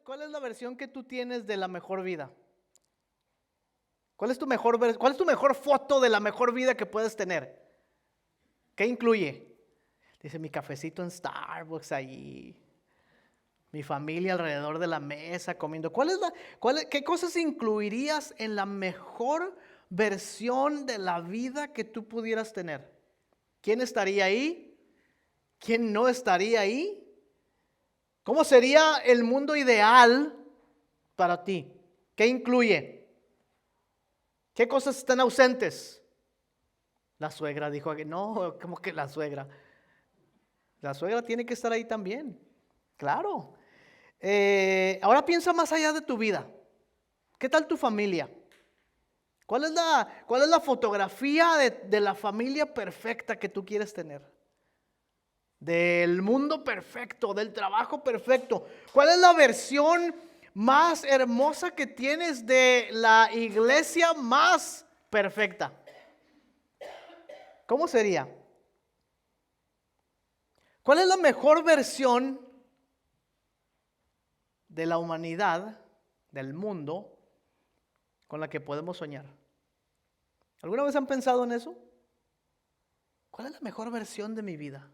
¿Cuál es la versión que tú tienes de la mejor vida? ¿Cuál es tu mejor foto de la mejor vida que puedes tener? ¿Qué incluye? Dice mi cafecito en Starbucks allí, mi familia alrededor de la mesa comiendo. ¿Qué cosas incluirías en la mejor versión de la vida que tú pudieras tener? ¿Quién estaría ahí? ¿Quién no estaría ahí? ¿Cómo sería el mundo ideal para ti? ¿Qué incluye? ¿Qué cosas están ausentes? La suegra dijo que no, ¿cómo que la suegra? La suegra tiene que estar ahí también, claro. Ahora piensa más allá de tu vida. ¿Qué tal tu familia? ¿Cuál es la fotografía de la familia perfecta que tú quieres tener? Del mundo perfecto, del trabajo perfecto. ¿Cuál es la versión más hermosa que tienes de la iglesia más perfecta? ¿Cómo sería? ¿Cuál es la mejor versión de la humanidad, del mundo, con la que podemos soñar? ¿Alguna vez han pensado en eso? ¿Cuál es la mejor versión de mi vida?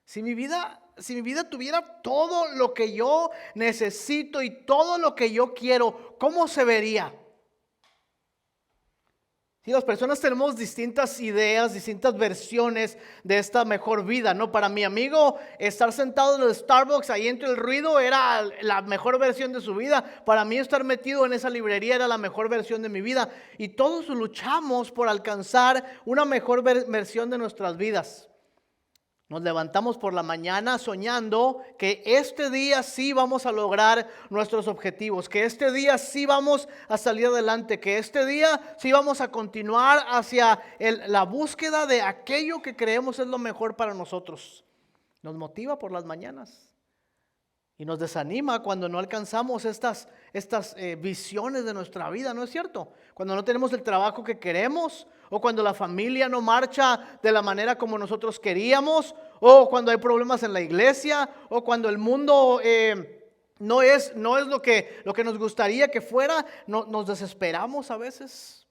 Si mi vida tuviera todo lo que yo necesito y todo lo que yo quiero, ¿cómo se vería? Si las personas tenemos distintas ideas, distintas versiones de esta mejor vida, ¿no? Para mi amigo, estar sentado en el Starbucks ahí entre el ruido era la mejor versión de su vida. Para mí, estar metido en esa librería era la mejor versión de mi vida. Y todos luchamos por alcanzar una mejor versión de nuestras vidas. Nos levantamos por la mañana soñando que este día sí vamos a lograr nuestros objetivos, que este día sí vamos a salir adelante, que este día sí vamos a continuar hacia la búsqueda de aquello que creemos es lo mejor para nosotros. Nos motiva por las mañanas y nos desanima cuando no alcanzamos estas visiones de nuestra vida, ¿no es cierto? Cuando no tenemos el trabajo que queremos, o cuando la familia no marcha de la manera como nosotros queríamos, o cuando hay problemas en la iglesia, o cuando el mundo no es lo que nos gustaría que fuera, nos desesperamos a veces,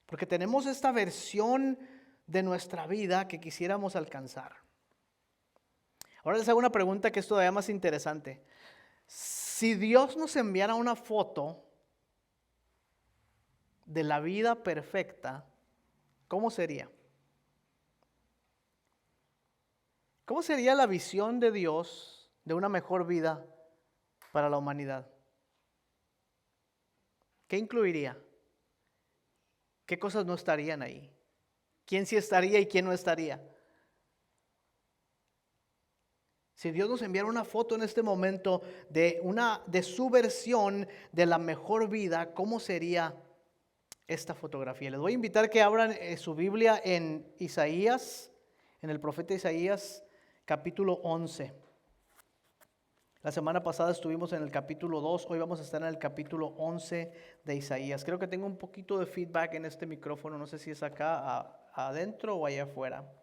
porque tenemos esta versión de nuestra vida que quisiéramos alcanzar. Ahora les hago una pregunta que es todavía más interesante. Si Dios nos enviara una foto de la vida perfecta, ¿cómo sería? ¿Cómo sería la visión de Dios de una mejor vida para la humanidad? ¿Qué incluiría? ¿Qué cosas no estarían ahí? ¿Quién sí estaría y quién no estaría? Si Dios nos enviara una foto en este momento de su versión de la mejor vida, ¿cómo sería esta fotografía? Les voy a invitar que abran su Biblia en Isaías, en el profeta Isaías, capítulo 11. La semana pasada estuvimos en el capítulo 2, hoy vamos a estar en el capítulo 11 de Isaías. Creo que tengo un poquito de feedback en este micrófono, no sé si es acá adentro o allá afuera.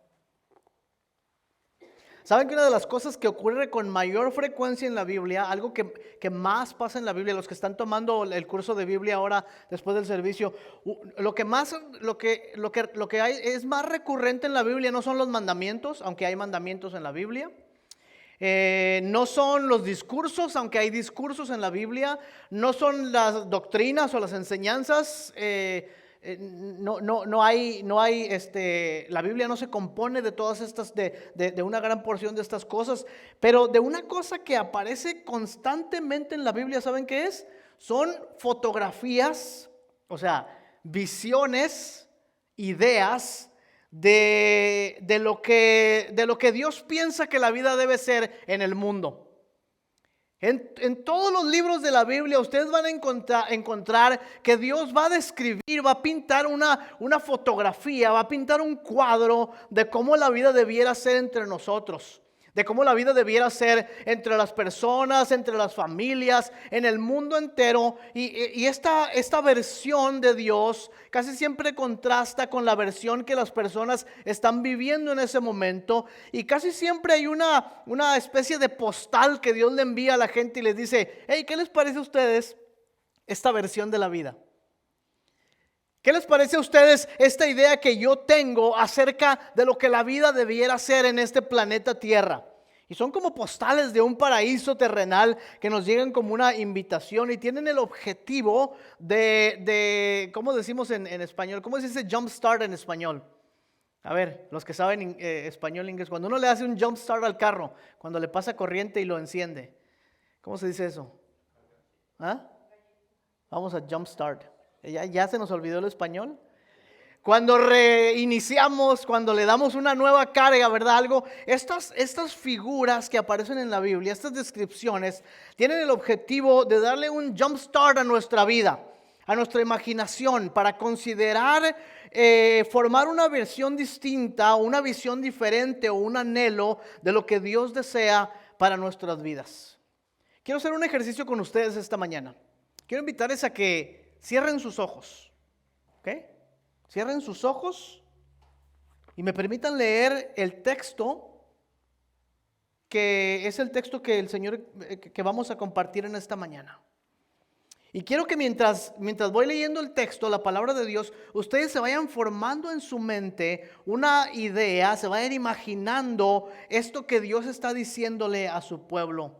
¿Saben que una de las cosas que ocurre con mayor frecuencia en la Biblia, algo que más pasa en la Biblia, los que están tomando el curso de Biblia ahora después del servicio, lo que hay es más recurrente en la Biblia no son los mandamientos, aunque hay mandamientos en la Biblia. No son los discursos, aunque hay discursos en la Biblia. No son las doctrinas o las enseñanzas. La Biblia no se compone de todas estas, de una gran porción de estas cosas, pero de una cosa que aparece constantemente en la Biblia, ¿saben qué es? Son fotografías, o sea, visiones, ideas de lo que Dios piensa que la vida debe ser en el mundo. En todos los libros de la Biblia ustedes van a encontrar que Dios va a describir, va a pintar una fotografía, va a pintar un cuadro de cómo la vida debiera ser entre nosotros. de cómo la vida debiera ser entre las personas, entre las familias, en el mundo entero. Y esta versión de Dios casi siempre contrasta con la versión que las personas están viviendo en ese momento. Y casi siempre hay una especie de postal que Dios le envía a la gente y les dice: hey, ¿qué les parece a ustedes esta versión de la vida? ¿Qué les parece a ustedes esta idea que yo tengo acerca de lo que la vida debiera ser en este planeta Tierra? Y son como postales de un paraíso terrenal que nos llegan como una invitación y tienen el objetivo ¿cómo decimos en español? ¿Cómo se dice jump start en español? A ver, los que saben español e inglés, cuando uno le hace un jump start al carro, cuando le pasa corriente y lo enciende, ¿cómo se dice eso? ¿Ah? Vamos a jump start. ¿Ya se nos olvidó el español? Cuando reiniciamos, cuando le damos una nueva carga, ¿verdad? Estas figuras que aparecen en la Biblia, estas descripciones, tienen el objetivo de darle un jump start a nuestra vida, a nuestra imaginación, para considerar formar una versión distinta, una visión diferente o un anhelo de lo que Dios desea para nuestras vidas. Quiero hacer un ejercicio con ustedes esta mañana. Quiero invitarles a que cierren sus ojos, ¿ok? Cierren sus ojos y me permitan leer el texto que es el texto que el Señor que vamos a compartir en esta mañana. Y quiero que mientras voy leyendo el texto, la palabra de Dios, ustedes se vayan formando en su mente una idea, se vayan imaginando esto que Dios está diciéndole a su pueblo.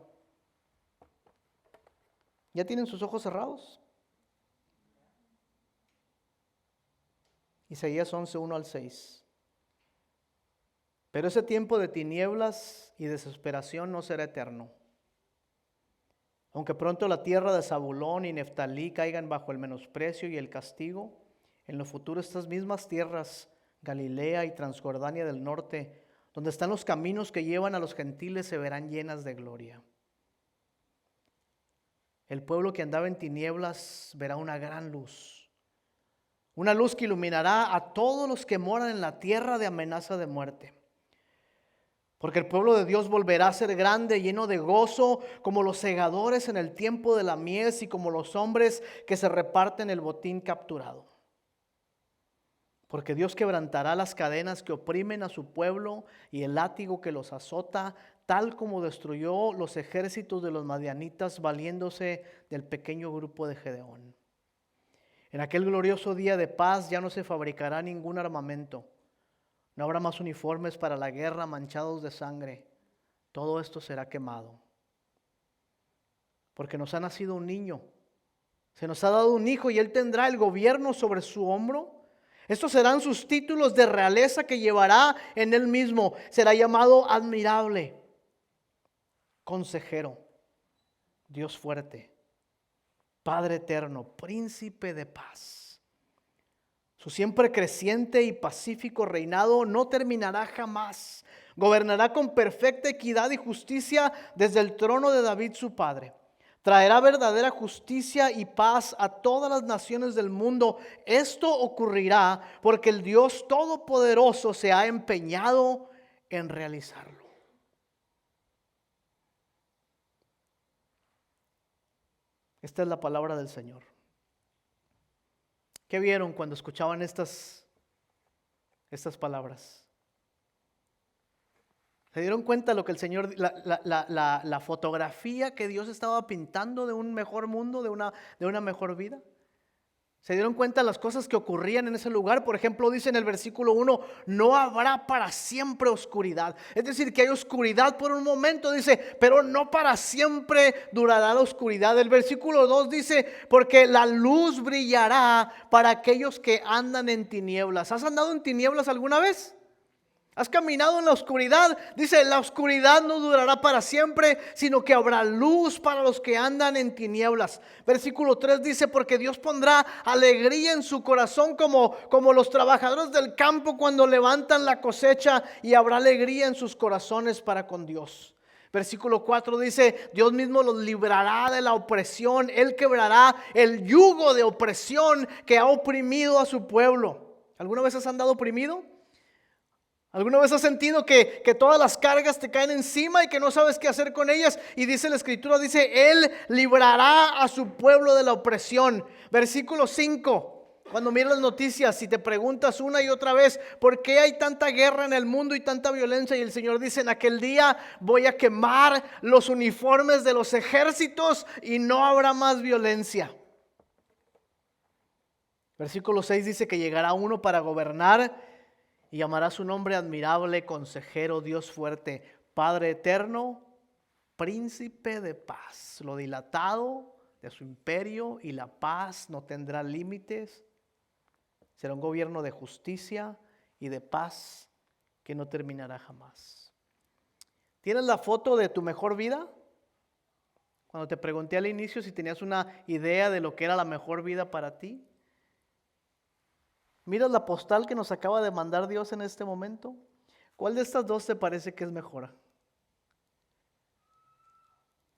¿Ya tienen sus ojos cerrados? Isaías 11, 1 al 6. Pero ese tiempo de tinieblas y desesperación no será eterno. Aunque pronto la tierra de Zabulón y Neftalí caigan bajo el menosprecio y el castigo, en lo futuro estas mismas tierras, Galilea y Transjordania del norte, donde están los caminos que llevan a los gentiles, se verán llenas de gloria. El pueblo que andaba en tinieblas verá una gran luz. Una luz que iluminará a todos los que moran en la tierra de amenaza de muerte. Porque el pueblo de Dios volverá a ser grande, lleno de gozo, como los segadores en el tiempo de la mies y como los hombres que se reparten el botín capturado. Porque Dios quebrantará las cadenas que oprimen a su pueblo y el látigo que los azota, tal como destruyó los ejércitos de los madianitas, valiéndose del pequeño grupo de Gedeón. En aquel glorioso día de paz ya no se fabricará ningún armamento. No habrá más uniformes para la guerra manchados de sangre. Todo esto será quemado. Porque nos ha nacido un niño. Se nos ha dado un hijo y él tendrá el gobierno sobre su hombro. Estos serán sus títulos de realeza que llevará en él mismo. Será llamado admirable, consejero, Dios fuerte, Padre eterno, príncipe de paz. Su siempre creciente y pacífico reinado no terminará jamás. Gobernará con perfecta equidad y justicia desde el trono de David su padre. Traerá verdadera justicia y paz a todas las naciones del mundo. Esto ocurrirá porque el Dios Todopoderoso se ha empeñado en realizarlo. Esta es la palabra del Señor. ¿Qué vieron cuando escuchaban estas palabras? ¿Se dieron cuenta lo que el Señor, la fotografía que Dios estaba pintando de un mejor mundo, de una mejor vida? ¿Se dieron cuenta las cosas que ocurrían en ese lugar? Por ejemplo, dice en el versículo 1, no habrá para siempre oscuridad. Es decir, que hay oscuridad por un momento, dice, pero no para siempre durará la oscuridad. El versículo 2 dice, porque la luz brillará para aquellos que andan en tinieblas. ¿Has andado en tinieblas alguna vez? ¿Has caminado en la oscuridad? Dice, la oscuridad no durará para siempre, sino que habrá luz para los que andan en tinieblas. Versículo 3 dice, porque Dios pondrá alegría en su corazón como los trabajadores del campo cuando levantan la cosecha, y habrá alegría en sus corazones para con Dios. Versículo 4 dice, Dios mismo los librará de la opresión. Él quebrará el yugo de opresión que ha oprimido a su pueblo. ¿Alguna vez has andado oprimido? ¿Alguna vez has sentido que todas las cargas te caen encima y que no sabes qué hacer con ellas? Y dice la Escritura, dice, Él librará a su pueblo de la opresión. Versículo 5. Cuando miras las noticias y te preguntas una y otra vez, ¿por qué hay tanta guerra en el mundo y tanta violencia? Y el Señor dice, en aquel día voy a quemar los uniformes de los ejércitos y no habrá más violencia. Versículo 6 dice que llegará uno para gobernar y llamará su nombre admirable, consejero, Dios fuerte, Padre eterno, príncipe de paz. Lo dilatado de su imperio y la paz no tendrá límites. Será un gobierno de justicia y de paz que no terminará jamás. ¿Tienes la foto de tu mejor vida? Cuando te pregunté al inicio si tenías una idea de lo que era la mejor vida para ti. ¿Miras la postal que nos acaba de mandar Dios en este momento? ¿Cuál de estas dos te parece que es mejor?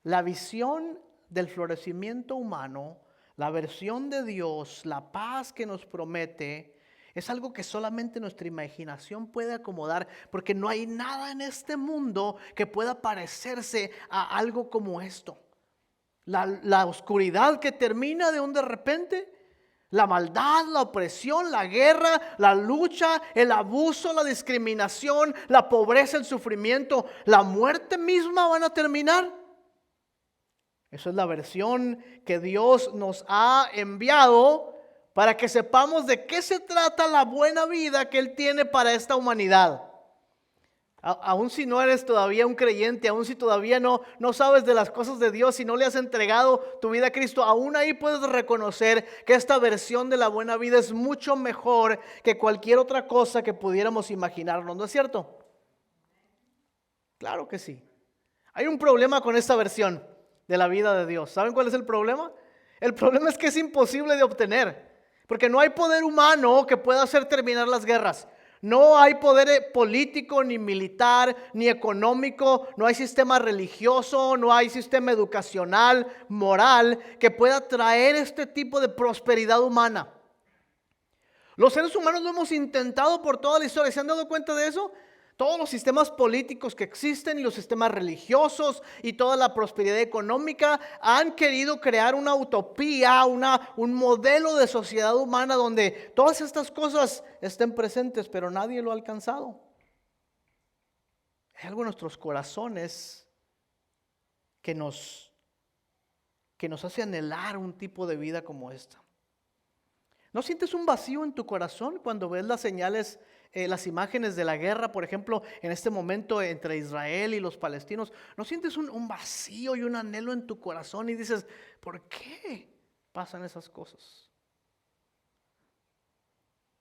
La visión del florecimiento humano, la versión de Dios, la paz que nos promete, es algo que solamente nuestra imaginación puede acomodar, porque no hay nada en este mundo que pueda parecerse a algo como esto. La oscuridad que termina de un de repente, la maldad, la opresión, la guerra, la lucha, el abuso, la discriminación, la pobreza, el sufrimiento, la muerte misma van a terminar. Esa es la versión que Dios nos ha enviado para que sepamos de qué se trata la buena vida que Él tiene para esta humanidad. Aún si no eres todavía un creyente, aún si todavía no sabes de las cosas de Dios, si no le has entregado tu vida a Cristo, aún ahí puedes reconocer que esta versión de la buena vida es mucho mejor que cualquier otra cosa que pudiéramos imaginarnos, ¿no es cierto? Claro que sí. Hay un problema con esta versión de la vida de Dios. ¿Saben cuál es el problema? El problema es que es imposible de obtener, porque no hay poder humano que pueda hacer terminar las guerras. No hay poder político, ni militar, ni económico, no hay sistema religioso, no hay sistema educacional, moral, que pueda traer este tipo de prosperidad humana. Los seres humanos lo hemos intentado por toda la historia. ¿Se han dado cuenta de eso? Todos los sistemas políticos que existen y los sistemas religiosos y toda la prosperidad económica han querido crear una utopía, un modelo de sociedad humana donde todas estas cosas estén presentes, pero nadie lo ha alcanzado. Hay algo en nuestros corazones que nos hace anhelar un tipo de vida como esta. ¿No sientes un vacío en tu corazón cuando ves las señales, las imágenes de la guerra, por ejemplo, en este momento entre Israel y los palestinos? ¿No sientes un vacío y un anhelo en tu corazón y dices, ¿por qué pasan esas cosas?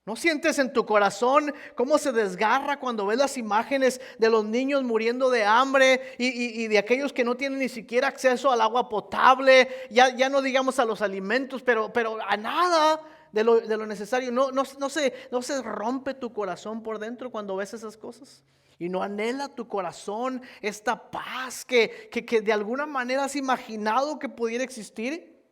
¿No sientes en tu corazón cómo se desgarra cuando ves las imágenes de los niños muriendo de hambre y de aquellos que no tienen ni siquiera acceso al agua potable, ya no digamos a los alimentos, pero a nada de lo necesario? ¿No se rompe tu corazón por dentro cuando ves esas cosas? ¿Y no anhela tu corazón esta paz que de alguna manera has imaginado que pudiera existir?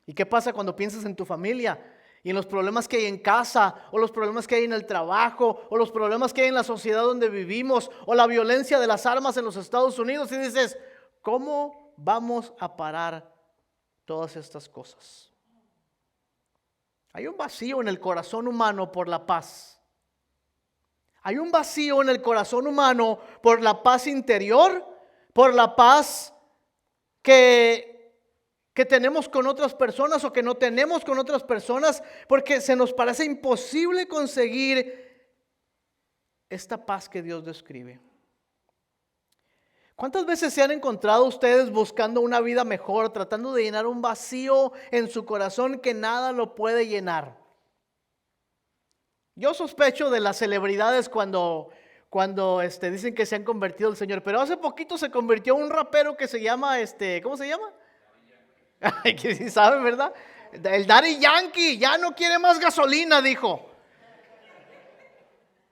¿Y qué pasa cuando piensas en tu familia y en los problemas que hay en casa, o los problemas que hay en el trabajo, o los problemas que hay en la sociedad donde vivimos, o la violencia de las armas en los Estados Unidos? Y dices, ¿cómo vamos a parar todas estas cosas? Hay un vacío en el corazón humano por la paz. Hay un vacío en el corazón humano por la paz interior, por la paz que tenemos con otras personas o que no tenemos con otras personas, porque se nos parece imposible conseguir esta paz que Dios describe. ¿Cuántas veces se han encontrado ustedes buscando una vida mejor, tratando de llenar un vacío en su corazón que nada lo puede llenar? Yo sospecho de las celebridades cuando dicen que se han convertido al Señor, pero hace poquito se convirtió un rapero que se llama, ¿cómo se llama? Que sí saben, ¿verdad? El Daddy Yankee ya no quiere más gasolina, dijo.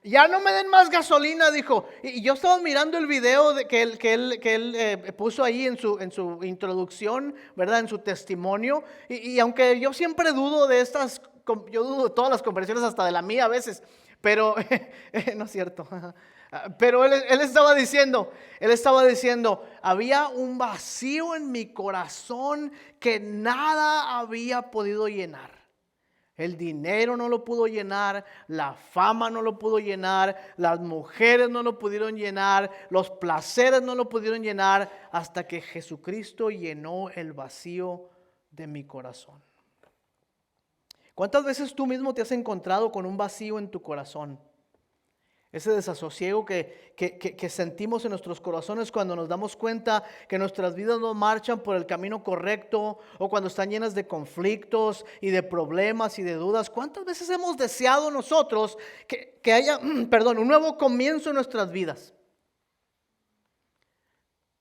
Ya no me den más gasolina, dijo. Y yo estaba mirando el video que él puso ahí en su introducción, ¿verdad? En su testimonio. Y aunque yo siempre dudo de estas, yo dudo de todas las conversaciones, hasta de la mía a veces. Pero, no es cierto. Pero él estaba diciendo, había un vacío en mi corazón que nada había podido llenar. El dinero no lo pudo llenar, la fama no lo pudo llenar, las mujeres no lo pudieron llenar, los placeres no lo pudieron llenar, hasta que Jesucristo llenó el vacío de mi corazón. ¿Cuántas veces tú mismo te has encontrado con un vacío en tu corazón? Ese desasosiego que sentimos en nuestros corazones cuando nos damos cuenta que nuestras vidas no marchan por el camino correcto, o cuando están llenas de conflictos y de problemas y de dudas. ¿Cuántas veces hemos deseado nosotros que haya, un nuevo comienzo en nuestras vidas?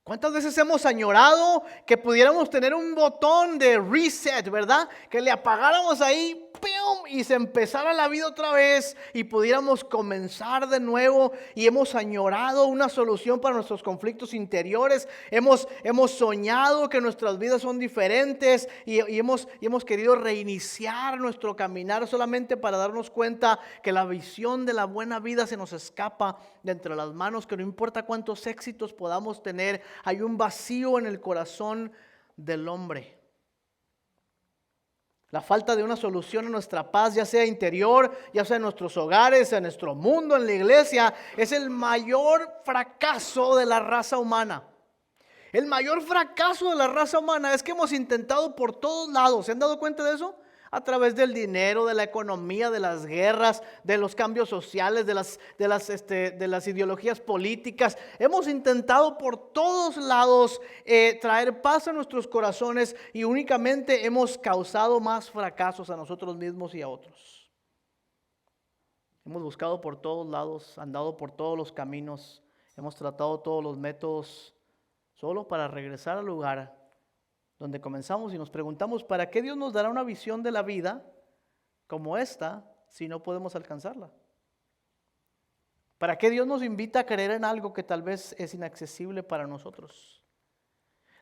¿Cuántas veces hemos añorado que pudiéramos tener un botón de reset, verdad? Que le apagáramos ahí, ¡pum!, y se empezara la vida otra vez y pudiéramos comenzar de nuevo. Y hemos añorado una solución para nuestros conflictos interiores. Hemos soñado que nuestras vidas son diferentes y hemos querido reiniciar nuestro caminar solamente para darnos cuenta que la visión de la buena vida se nos escapa de entre las manos, que no importa cuántos éxitos podamos tener, hay un vacío en el corazón del hombre. La falta de una solución a nuestra paz, ya sea interior, ya sea en nuestros hogares, en nuestro mundo, en la iglesia, es el mayor fracaso de la raza humana. El mayor fracaso de la raza humana es que hemos intentado por todos lados. ¿Se han dado cuenta de eso? A través del dinero, de la economía, de las guerras, de los cambios sociales, de las ideologías políticas. Hemos intentado por todos lados traer paz a nuestros corazones, y únicamente hemos causado más fracasos a nosotros mismos y a otros. Hemos buscado por todos lados, andado por todos los caminos, hemos tratado todos los métodos, solo para regresar al lugar donde comenzamos y nos preguntamos, ¿para qué Dios nos dará una visión de la vida como esta si no podemos alcanzarla? ¿Para qué Dios nos invita a creer en algo que tal vez es inaccesible para nosotros?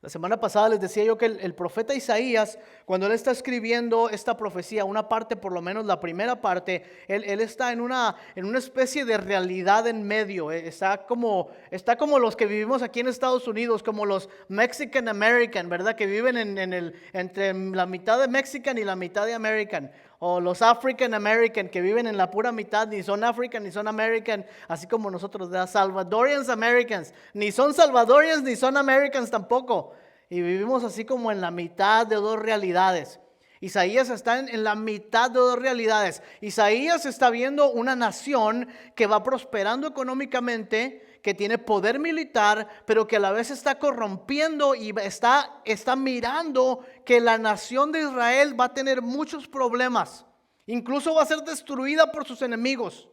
La semana pasada les decía yo que el profeta Isaías, cuando él está escribiendo esta profecía, una parte, por lo menos la primera parte, él está en una especie de realidad en medio. Está como los que vivimos aquí en Estados Unidos, como los Mexican American, ¿verdad? Que viven entre la mitad de Mexican y la mitad de American. O los African American, que viven en la pura mitad, ni son African ni son American, así como nosotros, ¿verdad? Salvadorians Americans, ni son Salvadorians ni son Americans tampoco. Y vivimos así como en la mitad de dos realidades. Isaías está en la mitad de dos realidades. Isaías está viendo una nación que va prosperando económicamente, que tiene poder militar, pero que a la vez está corrompiendo y está mirando que la nación de Israel va a tener muchos problemas. Incluso va a ser destruida por sus enemigos.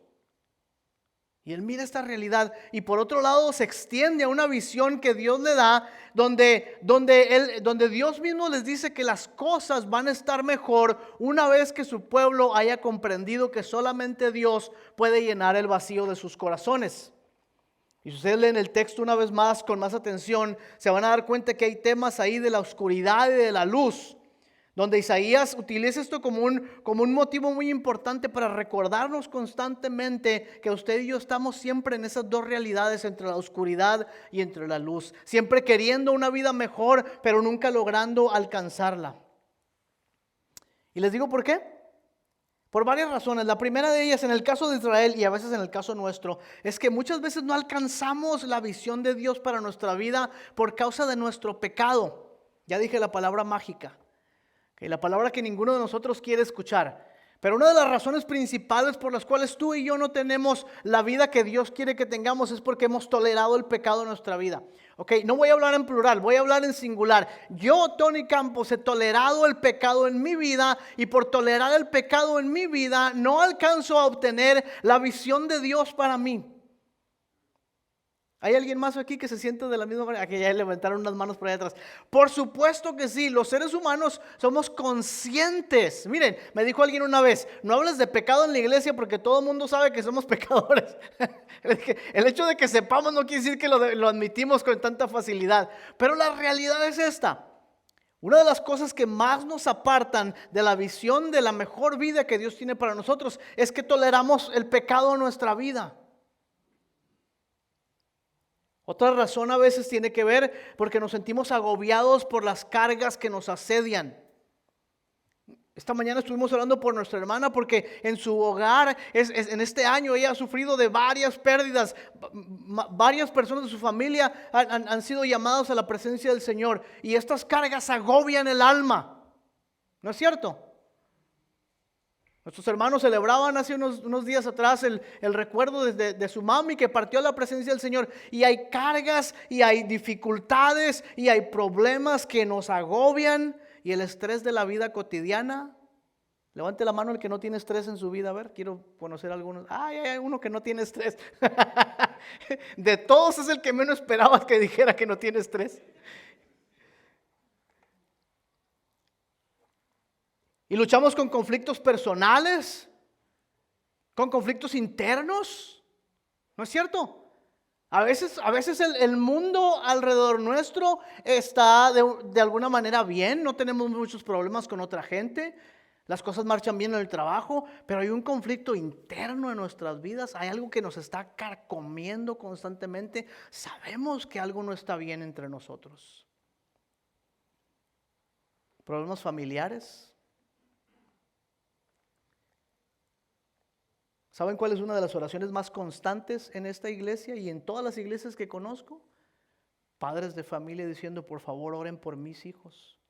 Y él mira esta realidad, y por otro lado se extiende a una visión que Dios le da, donde Dios mismo les dice que las cosas van a estar mejor una vez que su pueblo haya comprendido que solamente Dios puede llenar el vacío de sus corazones. Y si ustedes leen el texto una vez más con más atención, se van a dar cuenta que hay temas ahí de la oscuridad y de la luz, donde Isaías utiliza esto como un motivo muy importante para recordarnos constantemente que usted y yo estamos siempre en esas dos realidades, entre la oscuridad y entre la luz, siempre queriendo una vida mejor, pero nunca logrando alcanzarla. Y les digo por qué. Por varias razones. La primera de ellas, en el caso de Israel y a veces en el caso nuestro, es que muchas veces no alcanzamos la visión de Dios para nuestra vida por causa de nuestro pecado. Ya dije la palabra mágica, la palabra que ninguno de nosotros quiere escuchar. Pero una de las razones principales por las cuales tú y yo no tenemos la vida que Dios quiere que tengamos es porque hemos tolerado el pecado en nuestra vida. Ok, no voy a hablar en plural, voy a hablar en singular. Yo, Tony Campos, he tolerado el pecado en mi vida, y por tolerar el pecado en mi vida no alcanzo a obtener la visión de Dios para mí. ¿Hay alguien más aquí que se siente de la misma manera? Que ya levantaron unas manos por ahí atrás. Por supuesto que sí, los seres humanos somos conscientes. Miren, me dijo alguien una vez, no hables de pecado en la iglesia porque todo el mundo sabe que somos pecadores. El hecho de que sepamos no quiere decir que lo admitimos con tanta facilidad. Pero la realidad es esta. Una de las cosas que más nos apartan de la visión de la mejor vida que Dios tiene para nosotros es que toleramos el pecado en nuestra vida. Otra razón a veces tiene que ver porque nos sentimos agobiados por las cargas que nos asedian. Esta mañana estuvimos hablando por nuestra hermana porque en su hogar, en este año, ella ha sufrido de varias pérdidas. Varias personas de su familia han sido llamadas a la presencia del Señor. Y estas cargas agobian el alma. ¿No es cierto? Nuestros hermanos celebraban hace unos días atrás el recuerdo de su mami que partió a la presencia del Señor. Y hay cargas y hay dificultades y hay problemas que nos agobian. Y el estrés de la vida cotidiana. Levante la mano el que no tiene estrés en su vida. A ver, quiero conocer algunos. Hay uno que no tiene estrés. De todos es el que menos esperabas que dijera que no tiene estrés. Y luchamos con conflictos personales, con conflictos internos. ¿No es cierto? A veces el mundo alrededor nuestro está de alguna manera bien, no tenemos muchos problemas con otra gente, las cosas marchan bien en el trabajo, pero hay un conflicto interno en nuestras vidas, hay algo que nos está carcomiendo constantemente, sabemos que algo no está bien entre nosotros. Problemas familiares. ¿Saben cuál es una de las oraciones más constantes en esta iglesia y en todas las iglesias que conozco? Padres de familia diciendo, por favor, oren por mis hijos.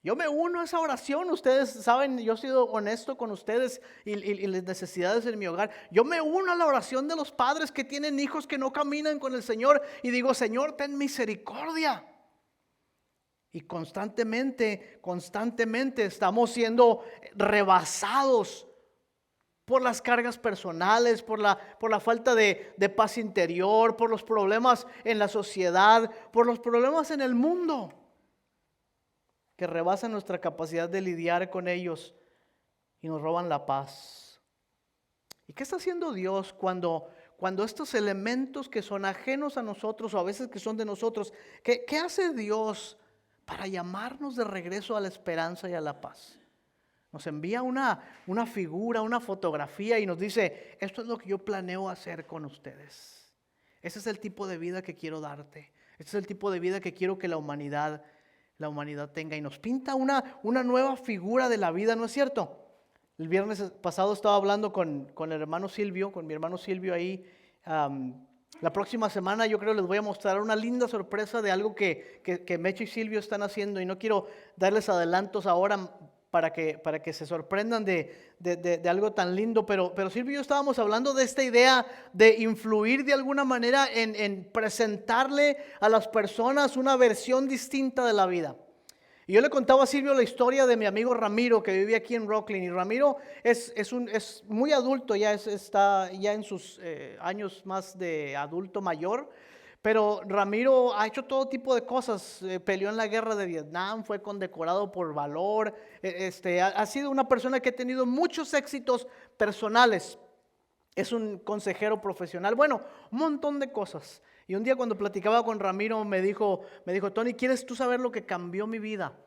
Yo me uno a esa oración. Ustedes saben, yo he sido honesto con ustedes y las necesidades en mi hogar. Yo me uno a la oración de los padres que tienen hijos que no caminan con el Señor y digo, Señor, ten misericordia. Y constantemente estamos siendo rebasados por las cargas personales, por la falta de paz interior, por los problemas en la sociedad, por los problemas en el mundo que rebasan nuestra capacidad de lidiar con ellos y nos roban la paz. ¿Y qué está haciendo Dios cuando estos elementos que son ajenos a nosotros o a veces que son de nosotros, qué hace Dios para llamarnos de regreso a la esperanza y a la paz? Nos envía una figura, una fotografía y nos dice, esto es lo que yo planeo hacer con ustedes. Ese es el tipo de vida que quiero darte. Este es el tipo de vida que quiero que la humanidad tenga. Y nos pinta una nueva figura de la vida, ¿no es cierto? El viernes pasado estaba hablando con el hermano Silvio, con mi hermano Silvio ahí. La próxima semana yo creo les voy a mostrar una linda sorpresa de algo que Mecho y Silvio están haciendo. Y no quiero darles adelantos ahora para que se sorprendan de algo tan lindo, pero Silvio y yo estábamos hablando de esta idea de influir de alguna manera en presentarle a las personas una versión distinta de la vida. Y yo le contaba a Silvio la historia de mi amigo Ramiro que vive aquí en Rocklin, y Ramiro es muy adulto, está ya en sus años más de adulto mayor. Pero Ramiro ha hecho todo tipo de cosas, peleó en la guerra de Vietnam, fue condecorado por valor, ha sido una persona que ha tenido muchos éxitos personales, es un consejero profesional, bueno, un montón de cosas. Y un día cuando platicaba con Ramiro me dijo, Tony, ¿quieres tú saber lo que cambió mi vida?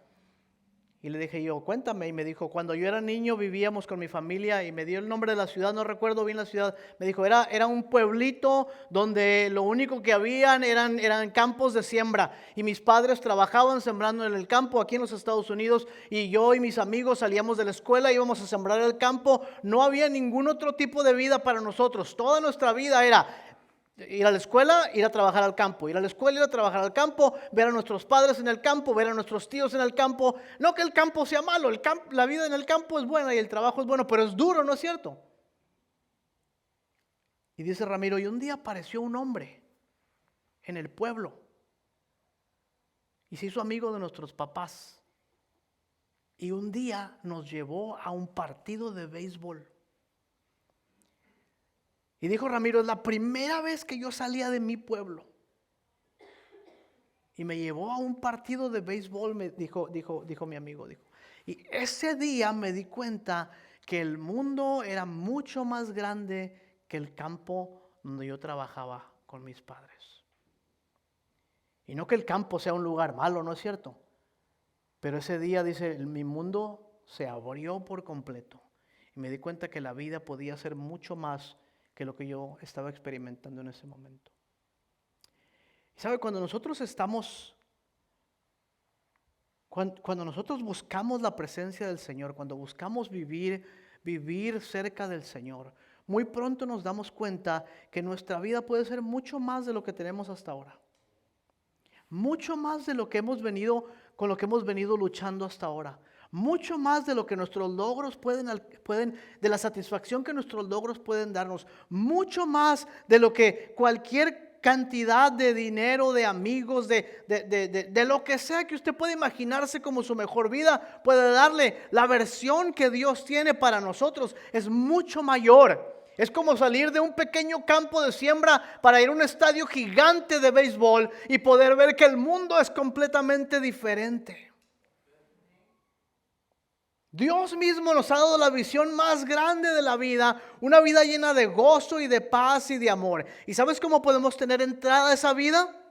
Y le dije yo, cuéntame. Y me dijo, cuando yo era niño vivíamos con mi familia, y me dio el nombre de la ciudad, no recuerdo bien la ciudad. Me dijo, era un pueblito donde lo único que habían eran campos de siembra. Y mis padres trabajaban sembrando en el campo aquí en los Estados Unidos. Y yo y mis amigos salíamos de la escuela, íbamos a sembrar el campo. No había ningún otro tipo de vida para nosotros. Toda nuestra vida era ir a la escuela, ir a trabajar al campo, ir a la escuela, ir a trabajar al campo, ver a nuestros padres en el campo, ver a nuestros tíos en el campo. No que el campo sea malo, la vida en el campo es buena y el trabajo es bueno, pero es duro, ¿no es cierto? Y dice Ramiro, y un día apareció un hombre en el pueblo y se hizo amigo de nuestros papás. Y un día nos llevó a un partido de béisbol. Y dijo Ramiro, es la primera vez que yo salía de mi pueblo. Y me llevó a un partido de béisbol, me dijo mi amigo. Y ese día me di cuenta que el mundo era mucho más grande que el campo donde yo trabajaba con mis padres. Y no que el campo sea un lugar malo, ¿no es cierto? Pero ese día, dice, mi mundo se abrió por completo. Y me di cuenta que la vida podía ser mucho más que lo que yo estaba experimentando en ese momento. Y sabe, cuando nosotros buscamos la presencia del Señor, cuando buscamos vivir cerca del Señor, muy pronto nos damos cuenta que nuestra vida puede ser mucho más de lo que tenemos hasta ahora. Mucho más de lo que hemos venido, con lo que hemos venido luchando hasta ahora. Mucho más de lo que nuestros logros de la satisfacción que nuestros logros pueden darnos. Mucho más de lo que cualquier cantidad de dinero, de amigos, de lo que sea que usted pueda imaginarse como su mejor vida puede darle. La versión que Dios tiene para nosotros es mucho mayor. Es como salir de un pequeño campo de siembra para ir a un estadio gigante de béisbol y poder ver que el mundo es completamente diferente. Dios mismo nos ha dado la visión más grande de la vida, una vida llena de gozo y de paz y de amor. ¿Y sabes cómo podemos tener entrada a esa vida?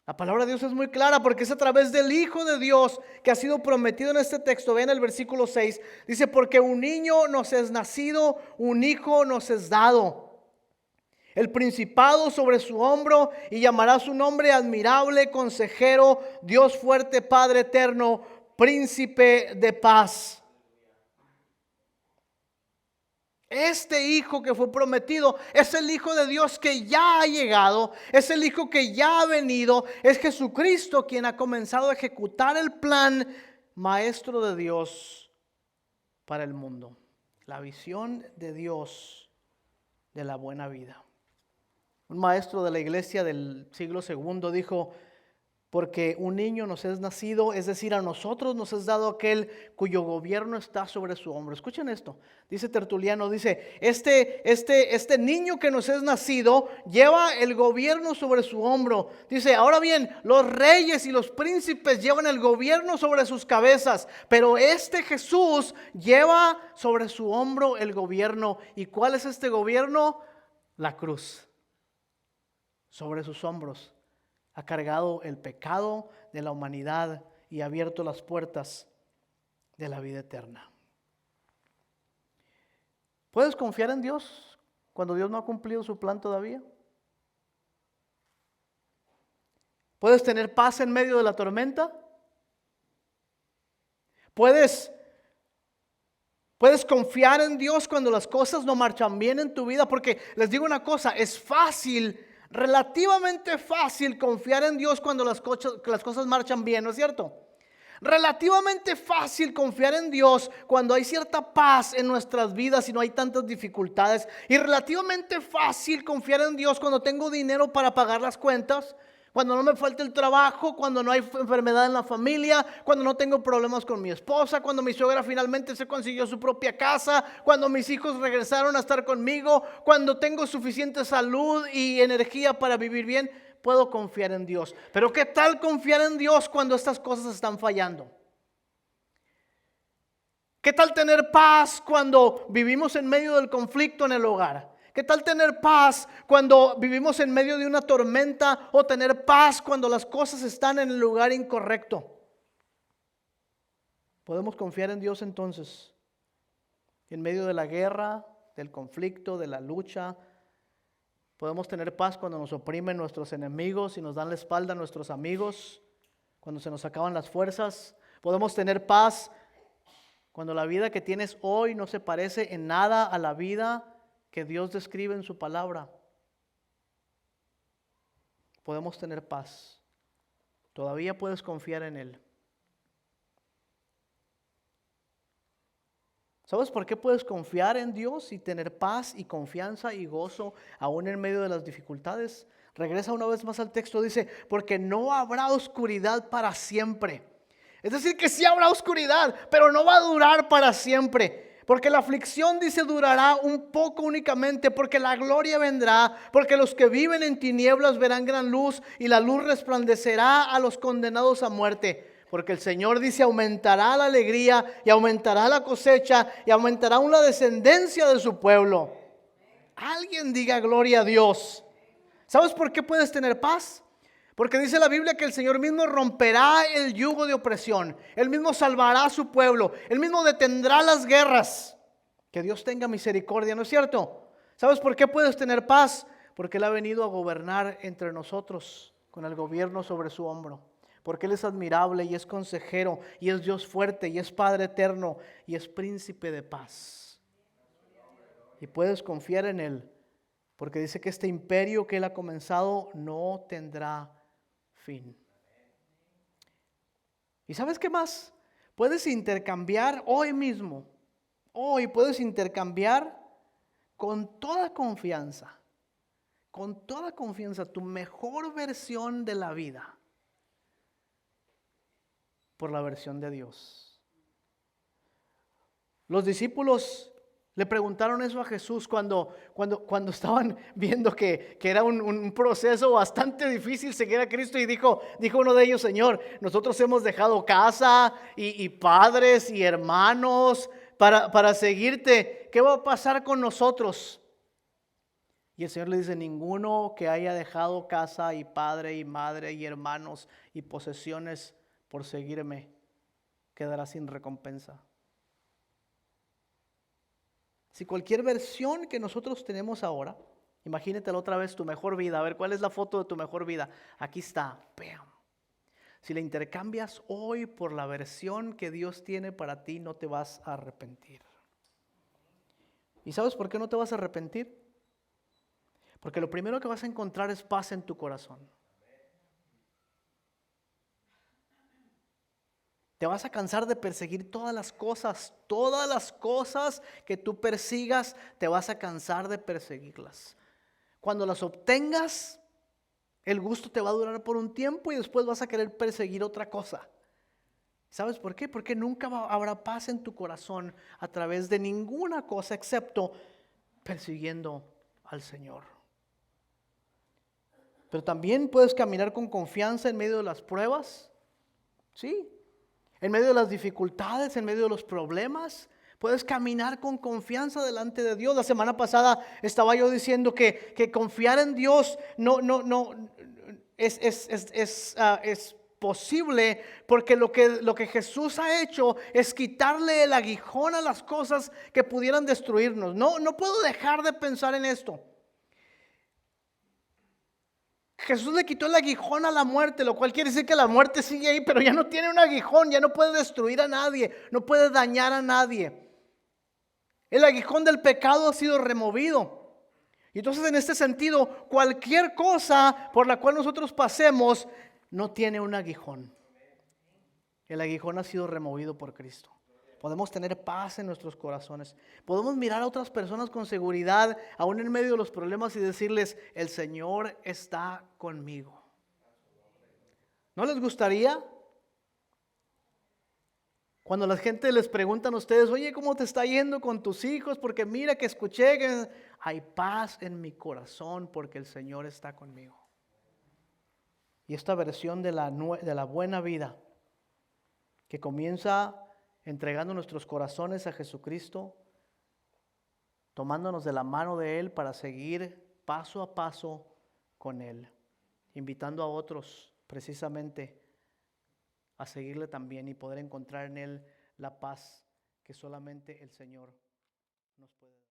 La palabra de Dios es muy clara porque es a través del Hijo de Dios que ha sido prometido en este texto. Vean el versículo 6. Dice, porque un niño nos es nacido, un hijo nos es dado. El principado sobre su hombro y llamará su nombre admirable, consejero, Dios fuerte, Padre eterno, príncipe de paz. Este hijo que fue prometido es el Hijo de Dios que ya ha llegado, es el Hijo que ya ha venido, es Jesucristo quien ha comenzado a ejecutar el plan maestro de Dios para el mundo. La visión de Dios de la buena vida. Un maestro de la iglesia del siglo II dijo, porque un niño nos es nacido, es decir, a nosotros nos es dado aquel cuyo gobierno está sobre su hombro. Escuchen esto, dice Tertuliano, dice, este niño que nos es nacido lleva el gobierno sobre su hombro. Dice, ahora bien, los reyes y los príncipes llevan el gobierno sobre sus cabezas, pero este Jesús lleva sobre su hombro el gobierno. ¿Y cuál es este gobierno? La cruz. Sobre sus hombros ha cargado el pecado de la humanidad y ha abierto las puertas de la vida eterna. ¿Puedes confiar en Dios cuando Dios no ha cumplido su plan todavía? ¿Puedes tener paz en medio de la tormenta? ¿Puedes confiar en Dios cuando las cosas no marchan bien en tu vida? Porque les digo una cosa, es fácil, relativamente fácil confiar en Dios cuando las cosas marchan bien, ¿no es cierto? Relativamente fácil confiar en Dios cuando hay cierta paz en nuestras vidas y no hay tantas dificultades. Y relativamente fácil confiar en Dios cuando tengo dinero para pagar las cuentas, cuando no me falta el trabajo, cuando no hay enfermedad en la familia, cuando no tengo problemas con mi esposa, cuando mi suegra finalmente se consiguió su propia casa, cuando mis hijos regresaron a estar conmigo, cuando tengo suficiente salud y energía para vivir bien, puedo confiar en Dios. Pero ¿qué tal confiar en Dios cuando estas cosas están fallando? ¿Qué tal tener paz cuando vivimos en medio del conflicto en el hogar? ¿Qué tal tener paz cuando vivimos en medio de una tormenta o tener paz cuando las cosas están en el lugar incorrecto? ¿Podemos confiar en Dios entonces? En medio de la guerra, del conflicto, de la lucha. Podemos tener paz cuando nos oprimen nuestros enemigos y nos dan la espalda a nuestros amigos, cuando se nos acaban las fuerzas. Podemos tener paz cuando la vida que tienes hoy no se parece en nada a la vida que Dios describe en su palabra. Podemos tener paz. Todavía puedes confiar en Él. ¿Sabes por qué puedes confiar en Dios y tener paz y confianza y gozo aún en medio de las dificultades? Regresa una vez más al texto, dice, porque no habrá oscuridad para siempre. Es decir, que sí habrá oscuridad, pero no va a durar para siempre. Porque la aflicción, dice, durará un poco únicamente, porque la gloria vendrá, porque los que viven en tinieblas verán gran luz y la luz resplandecerá a los condenados a muerte. Porque el Señor, dice, aumentará la alegría y aumentará la cosecha y aumentará aún la descendencia de su pueblo. Alguien diga gloria a Dios. ¿Sabes por qué puedes tener paz? Porque dice la Biblia que el Señor mismo romperá el yugo de opresión. Él mismo salvará a su pueblo. Él mismo detendrá las guerras. Que Dios tenga misericordia, ¿no es cierto? ¿Sabes por qué puedes tener paz? Porque Él ha venido a gobernar entre nosotros con el gobierno sobre su hombro. Porque Él es admirable y es consejero y es Dios fuerte y es Padre eterno y es príncipe de paz. Y puedes confiar en Él. Porque dice que este imperio que Él ha comenzado no tendrá fin. ¿Y sabes qué más? Puedes intercambiar hoy mismo. Hoy puedes intercambiar con toda confianza tu mejor versión de la vida por la versión de Dios. Los discípulos le preguntaron eso a Jesús cuando estaban viendo que era un proceso bastante difícil seguir a Cristo, y dijo uno de ellos: Señor, nosotros hemos dejado casa y padres y hermanos para seguirte. ¿Qué va a pasar con nosotros? Y el Señor le dice: ninguno que haya dejado casa y padre y madre y hermanos y posesiones por seguirme quedará sin recompensa. Si cualquier versión que nosotros tenemos ahora, imagínatela otra vez, tu mejor vida. A ver, ¿cuál es la foto de tu mejor vida? Aquí está. ¡Bam! Si la intercambias hoy por la versión que Dios tiene para ti, no te vas a arrepentir. ¿Y sabes por qué no te vas a arrepentir? Porque lo primero que vas a encontrar es paz en tu corazón. Te vas a cansar de perseguir todas las cosas que tú persigas, te vas a cansar de perseguirlas. Cuando las obtengas, el gusto te va a durar por un tiempo y después vas a querer perseguir otra cosa. ¿Sabes por qué? Porque nunca habrá paz en tu corazón a través de ninguna cosa excepto persiguiendo al Señor. Pero también puedes caminar con confianza en medio de las pruebas. Sí. En medio de las dificultades, en medio de los problemas, puedes caminar con confianza delante de Dios. La semana pasada estaba yo diciendo que confiar en Dios no es posible, porque lo que Jesús ha hecho es quitarle el aguijón a las cosas que pudieran destruirnos. No puedo dejar de pensar en esto. Jesús le quitó el aguijón a la muerte, lo cual quiere decir que la muerte sigue ahí, pero ya no tiene un aguijón, ya no puede destruir a nadie, no puede dañar a nadie. El aguijón del pecado ha sido removido. Y entonces, en este sentido, cualquier cosa por la cual nosotros pasemos no tiene un aguijón. El aguijón ha sido removido por Cristo. Podemos tener paz en nuestros corazones. Podemos mirar a otras personas con seguridad, aún en medio de los problemas, y decirles: el Señor está conmigo. ¿No les gustaría? Cuando la gente les pregunta a ustedes: oye, ¿cómo te está yendo con tus hijos? Porque mira que escuché que hay paz en mi corazón porque el Señor está conmigo. Y esta versión de la buena vida que comienza entregando nuestros corazones a Jesucristo, tomándonos de la mano de Él para seguir paso a paso con Él, invitando a otros precisamente a seguirle también y poder encontrar en Él la paz que solamente el Señor nos puede dar.